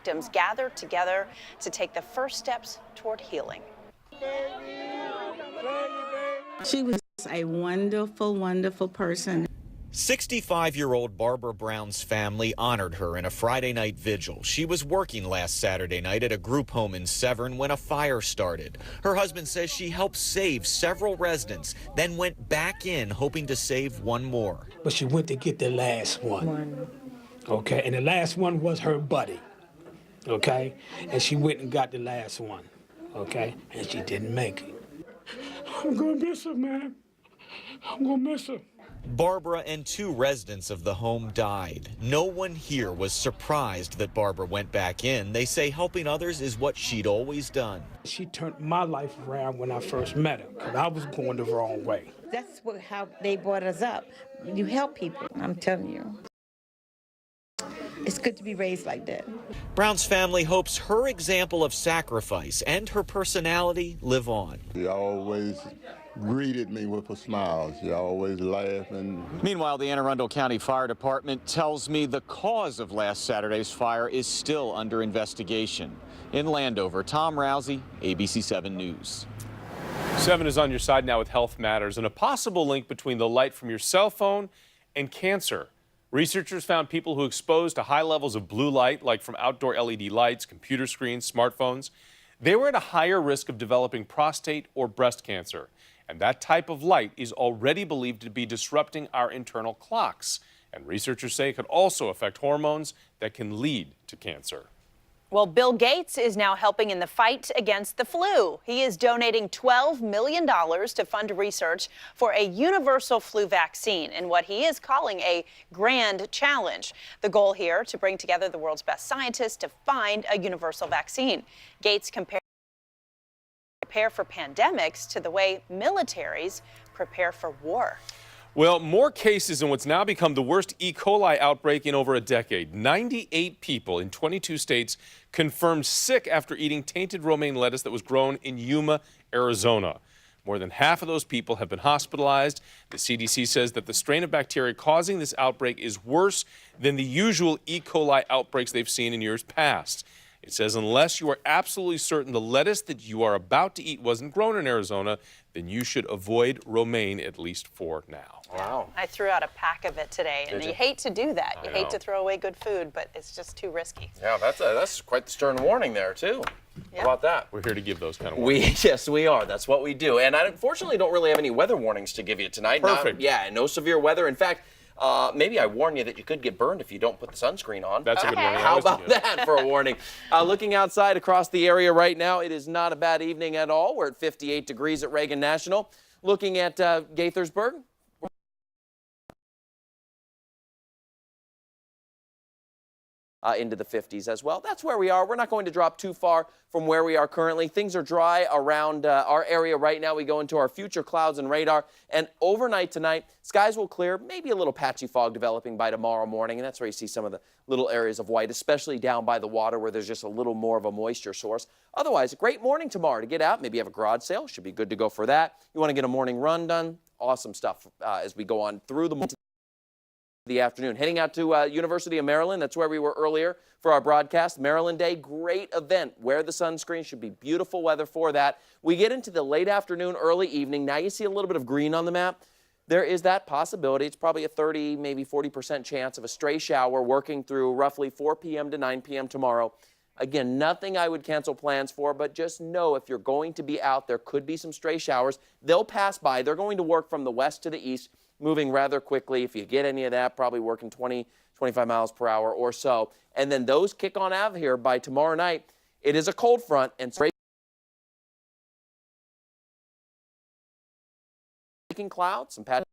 victims gathered together to take the first steps toward healing. She was a wonderful, wonderful person. 65-year-old Barbara Brown's family honored her in a Friday night vigil. She was working last Saturday night at a group home in Severn when a fire started. Her husband says she helped save several residents, then went back in hoping to save one more. But she went to get the last one. Okay, and the last one was her buddy. Okay, and she went and got the last one. Okay, and she didn't make it. I'm gonna miss her, man. I'm gonna miss her. Barbara and 2 residents of the home died. No one here was surprised that Barbara went back in. They say helping others is what she'd always done. She turned my life around when I first met her, because I was going the wrong way. That's how they brought us up. You help people, I'm telling you. It's good to be raised like that. Brown's family hopes her example of sacrifice and her personality live on. She always greeted me with a smile. She always laughed. Meanwhile, the Anne Arundel County Fire Department tells me the cause of last Saturday's fire is still under investigation. In Landover, Tom Rousey, ABC 7 News. 7 is on your side now with Health Matters and a possible link between the light from your cell phone and cancer. Researchers found people who exposed to high levels of blue light, like from outdoor LED lights, computer screens, smartphones, they were at a higher risk of developing prostate or breast cancer. And that type of light is already believed to be disrupting our internal clocks. And researchers say it could also affect hormones that can lead to cancer. Well, Bill Gates is now helping in the fight against the flu. He is donating $12 million to fund research for a universal flu vaccine in what he is calling a grand challenge. The goal here to bring together the world's best scientists to find a universal vaccine. Gates prepare for pandemics to the way militaries prepare for war. Well, more cases in what's now become the worst E. coli outbreak in over a decade. 98 people in 22 states confirmed sick after eating tainted romaine lettuce that was grown in Yuma, Arizona. More than half of those people have been hospitalized. The CDC says that the strain of bacteria causing this outbreak is worse than the usual E. coli outbreaks they've seen in years past. It says unless you are absolutely certain the lettuce that you are about to eat wasn't grown in Arizona, then you should avoid romaine, at least for now. Wow. I threw out a pack of it today, and you hate to do that. You hate to throw away good food, but it's just too risky. Yeah, that's quite the stern warning there, too. How about that? We're here to give those kind of warnings. Yes, we are. That's what we do. And I unfortunately don't really have any weather warnings to give you tonight. Perfect. No severe weather. In fact, maybe I warn you that you could get burned if you don't put the sunscreen on. That's a good warning. How about that for a warning? Looking outside across the area right now, it is not a bad evening at all. We're at 58 degrees at Reagan National. Looking at Gaithersburg. Into the 50s as well. That's where we are. We're not going to drop too far from where we are currently. Things are dry around our area right now. We go into our future clouds and radar. And overnight tonight, skies will clear. Maybe a little patchy fog developing by tomorrow morning. And that's where you see some of the little areas of white, especially down by the water where there's just a little more of a moisture source. Otherwise, a great morning tomorrow to get out. Maybe have a garage sale. Should be good to go for that. You want to get a morning run done. Awesome stuff as we go on through the afternoon. Heading out to University of Maryland. That's where we were earlier for our broadcast. Maryland Day, great event. Wear the sunscreen. Should be beautiful weather for that. We get into the late afternoon, early evening. Now you see a little bit of green on the map. There is that possibility. It's probably a 30, maybe 40% chance of a stray shower working through roughly 4 p.m. to 9 p.m. tomorrow. Again, nothing I would cancel plans for, but just know if you're going to be out, there could be some stray showers. They'll pass by. They're going to work from the west to the east, moving rather quickly. If you get any of that, probably working 20, 25 miles per hour or so. And then those kick on out of here by tomorrow night. It is a cold front and breaking clouds, some patchy